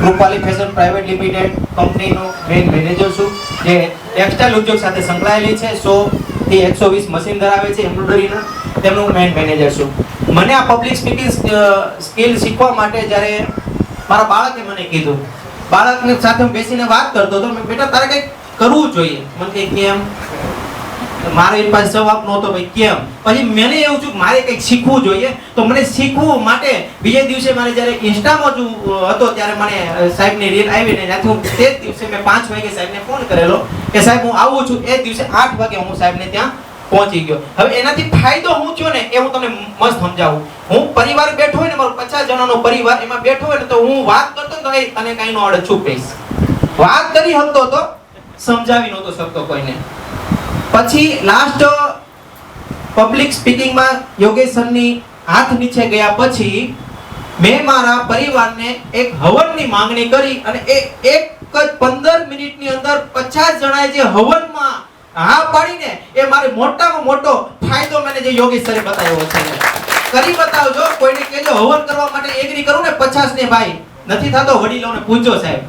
Krupali fashion private limited કંપનીનો main manager છું, જે ટેક્સટાઇલ ઉદ્યોગ સાથે સંકળાયેલી છે. 100 થી 120 મશીન ધરાવે છે એમ્બ્રોઇડરીના, તેમનું મેઇન મેનેજર છું. મને આ પબ્લિક સ્પીકિંગ સ્કિલ શીખવા માટે જ્યારે મારા બાળકે મને કીધું, બાળકની સાથે હું બેસીને વાત કરતો હતો, મેં બેટા તારે કંઈક કરવું જોઈએ. મને કે કેમ? મારો એની પાસે જવાબ નહોતો, ભાઈ કેમ? પછી મને એવું થયું મારે કંઈક શીખવું જોઈએ. તો મને શીખવું માટે બીજે દિવસે મારે જ્યારે ઇન્સ્ટામાં હતો ત્યારે મને સાહેબની રીલ આવી ને ત્યાંથી હું તે જ દિવસે મેં 5 વાગે સાહેબને ફોન કરેલો કે સાહેબ હું આવું છું. એ દિવસે 8 વાગે હું સાહેબને ત્યાં પહોંચી ગયો. હવે એનાથી ફાયદો હું થયો ને એ હું તમને મસ્ત સમજાવું. હું પરિવાર બેઠો હોય ને, મારો 50 જણાનો પરિવાર, એમાં બેઠો હોય ને તો હું વાત કરતો તો એ તને કાંઈ નો આવડે ચૂપ રહીશ. વાત કરી શકતો તો સમજાવી નહોતો શકતો કોઈને. પછી લાસ્ટ પબ્લિક સ્પીકિંગમાં યોગેશ સરની હાથ નીચે ગયા પછી મેં મારા પરિવારને એક હવનની માંગણી કરી અને એક જ 15 મિનિટની અંદર 50 જણાએ જે હવનમાં હા પાડીને એ મારે મોટામાં મોટો ફાયદો મને જે યોગેશ સરે બતાવ્યો છે. કરી બતાવજો, કોઈને કહેજો હવન કરવા માટે એગ્રી કરું ને 50 ને ભાઈ નથી થતો, વડીલોને પૂછજો સાહેબ.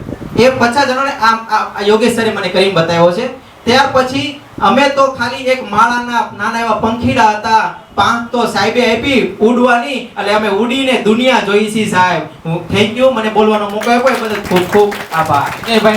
એ 50 જણાને આ યોગેશ સરે મને કરી બતાવ્યો છે. ત્યાર પછી અમે તો ખાલી એક માળાના નાના એવા પંખીડા હતા, પાંખ તો સાહેબે આપી ઉડવાની, એટલે અમે ઉડીને દુનિયા જોઈ છી સાહેબ. થેન્ક યુ, મને બોલવાનો મોકો આપ્યો એ બદલ ખૂબ ખૂબ આભાર.